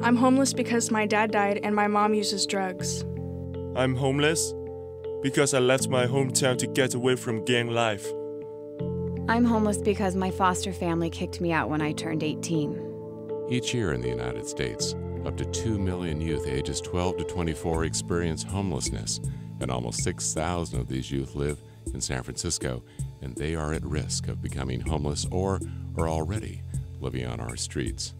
I'm homeless because my dad died and my mom uses drugs. I'm homeless because I left my hometown to get away from gang life. I'm homeless because my foster family kicked me out when I turned 18. Each year in the United States, up to 2 million youth ages 12 to 24 experience homelessness, and almost 6,000 of these youth live in San Francisco, and they are at risk of becoming homeless or are already living on our streets.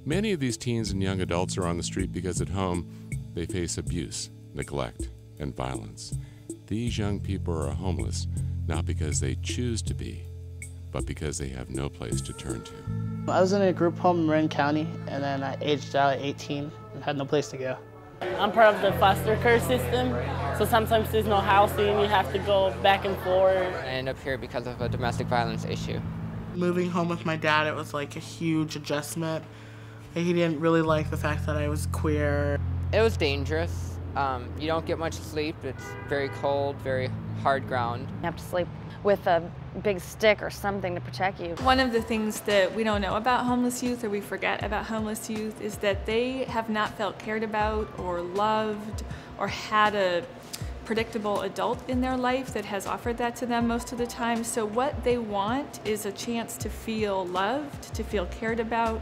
Many of these teens and young adults are on the street because at home they face abuse, neglect, and violence. These young people are homeless not because they choose to be, but because they have no place to turn to. I was in a group home in Marin County, and then I aged out at 18 and had no place to go. I'm part of the foster care system, so sometimes there's no housing, you have to go back and forth. I ended up here because of a domestic violence issue. Moving home with my dad, it was like a huge adjustment. He didn't really like the fact that I was queer. It was dangerous. You don't get much sleep. It's very cold, very hard ground. You have to sleep with a big stick or something to protect you. One of the things that we don't know about homeless youth, or we forget about homeless youth, is that they have not felt cared about or loved or had a predictable adult in their life that has offered that to them most of the time. So what they want is a chance to feel loved, to feel cared about,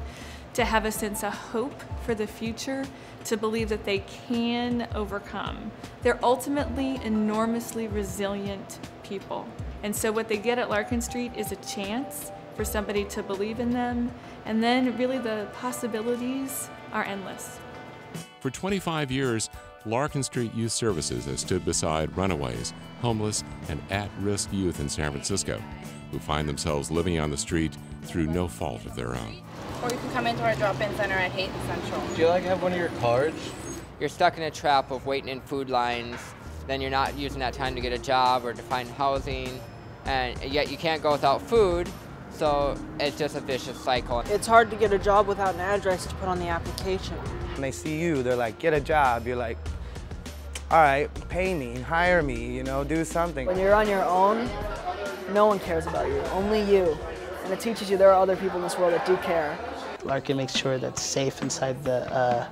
to have a sense of hope for the future, to believe that they can overcome. They're ultimately enormously resilient people. And so what they get at Larkin Street is a chance for somebody to believe in them, and then really the possibilities are endless. For 25 years, Larkin Street Youth Services has stood beside runaways, homeless, and at-risk youth in San Francisco who find themselves living on the street through no fault of their own. Or you can come into our drop-in center at Hayden Central. Do you have one of your cards? You're stuck in a trap of waiting in food lines, then you're not using that time to get a job or to find housing, and yet you can't go without food, so it's just a vicious cycle. It's hard to get a job without an address to put on the application. When they see you, they're like, get a job. You're like, all right, pay me, hire me, do something. When you're on your own, no one cares about you, only you. And it teaches you there are other people in this world that do care. Larkin makes sure that's safe inside the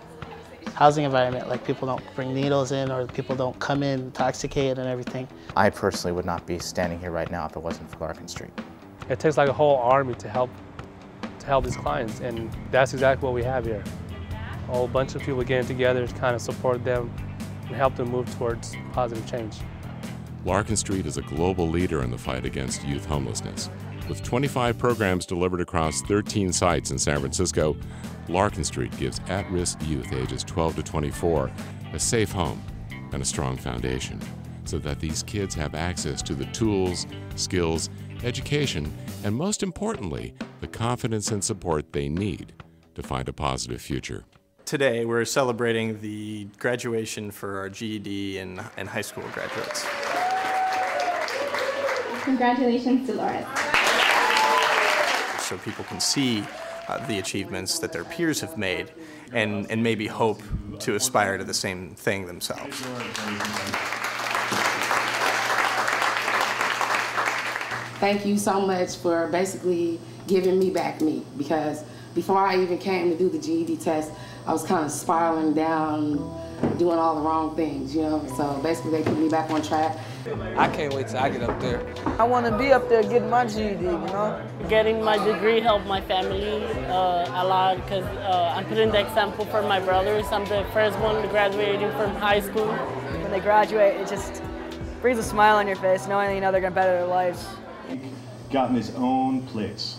housing environment, like people don't bring needles in or people don't come in intoxicated and everything. I personally would not be standing here right now if it wasn't for Larkin Street. It takes like a whole army to help these clients, and that's exactly what we have here. A whole bunch of people getting together to kind of support them and help them move towards positive change. Larkin Street is a global leader in the fight against youth homelessness. With 25 programs delivered across 13 sites in San Francisco, Larkin Street gives at-risk youth ages 12 to 24 a safe home and a strong foundation so that these kids have access to the tools, skills, education, and most importantly, the confidence and support they need to find a positive future. Today, we're celebrating the graduation for our GED and high school graduates. Congratulations, Dolores. So people can see the achievements that their peers have made and maybe hope to aspire to the same thing themselves. Thank you so much for basically giving me back me, because before I even came to do the GED test, I was kind of spiraling down, doing all the wrong things, So basically they put me back on track. I can't wait till I get up there. I want to be up there getting my GED, Getting my degree helped my family a lot because I'm putting the example for my brothers. I'm the first one graduating from high school. When they graduate, it just brings a smile on your face, knowing they're going to better their lives. Gotten his own place.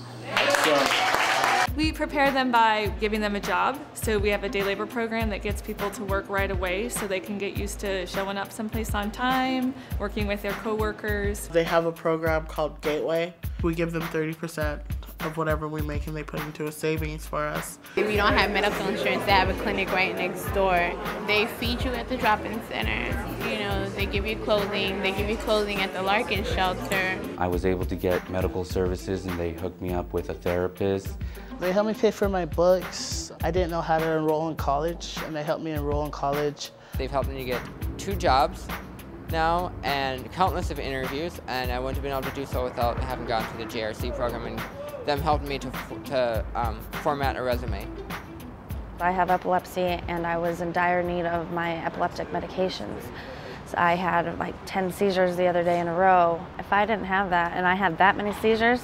We prepare them by giving them a job. So we have a day labor program that gets people to work right away so they can get used to showing up someplace on time, working with their coworkers. They have a program called Gateway. We give them 30% of whatever we make and they put into a savings for us. If you don't have medical insurance, they have a clinic right next door. They feed you at the drop-in center. They give you clothing. They give you clothing at the Larkin shelter. I was able to get medical services and they hooked me up with a therapist. They helped me pay for my books. I didn't know how to enroll in college, and they helped me enroll in college. They've helped me to get 2 jobs now and countless of interviews, and I wouldn't have been able to do so without having gone through the JRC program and them helping me to format a resume. I have epilepsy and I was in dire need of my epileptic medications. So I had like 10 seizures the other day in a row. If I didn't have that and I had that many seizures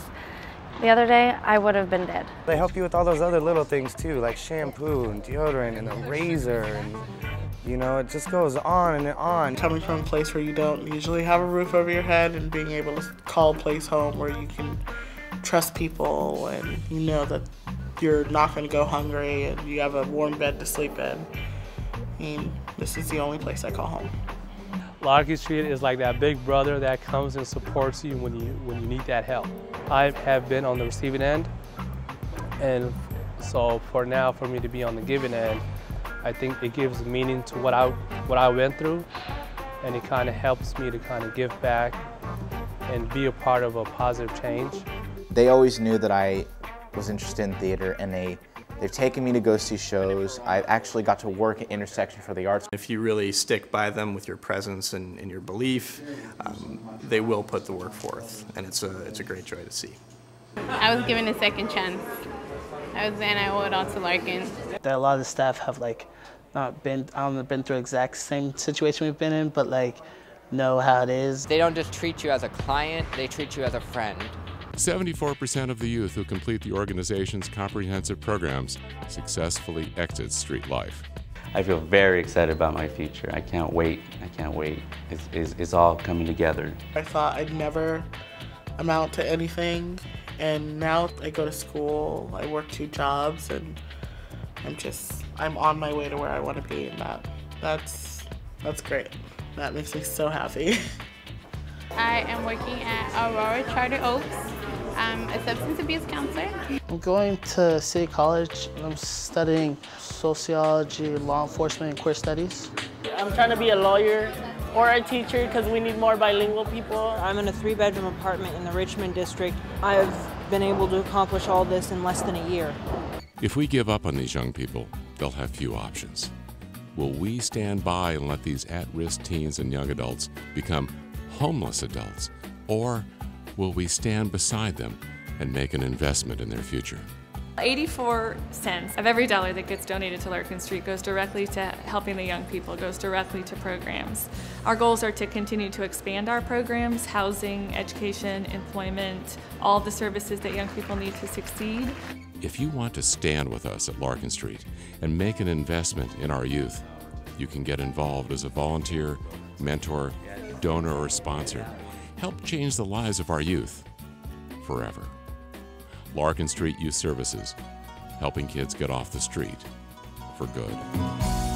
the other day, I would have been dead. They help you with all those other little things too, like shampoo and deodorant and a razor, and you know, it just goes on and on. Coming from a place where you don't usually have a roof over your head and being able to call a place home where you can trust people and you know that you're not going to go hungry and you have a warm bed to sleep in. I mean, this is the only place I call home. Larkin Street is like that big brother that comes and supports you when you need that help. I have been on the receiving end, and so for me to be on the giving end, I think it gives meaning to what I went through, and it kind of helps me to kind of give back and be a part of a positive change. They always knew that I was interested in theater, and they've taken me to go see shows. I actually got to work at Intersection for the Arts. If you really stick by them with your presence and your belief, they will put the work forth, and it's a great joy to see. I was given a second chance. I was then I owed on to Larkin. A lot of the staff have like not been through the exact same situation we've been in, but like know how it is. They don't just treat you as a client, they treat you as a friend. 74% of the youth who complete the organization's comprehensive programs successfully exit street life. I feel very excited about my future. I can't wait. I can't wait. It's all coming together. I thought I'd never amount to anything, and now I go to school, I work 2 jobs, and I'm on my way to where I want to be, and that's great. That makes me so happy. I am working at Aurora Charter Oaks. I'm a substance abuse counselor. I'm going to City College. I'm studying sociology, law enforcement, and queer studies. I'm trying to be a lawyer or a teacher because we need more bilingual people. I'm in a 3-bedroom apartment in the Richmond district. I've been able to accomplish all this in less than a year. If we give up on these young people, they'll have few options. Will we stand by and let these at-risk teens and young adults become homeless adults, or will we stand beside them and make an investment in their future? 84 cents of every dollar that gets donated to Larkin Street goes directly to helping the young people, goes directly to programs. Our goals are to continue to expand our programs, housing, education, employment, all the services that young people need to succeed. If you want to stand with us at Larkin Street and make an investment in our youth, you can get involved as a volunteer, mentor, donor, or sponsor. Help change the lives of our youth forever. Larkin Street Youth Services, helping kids get off the street for good.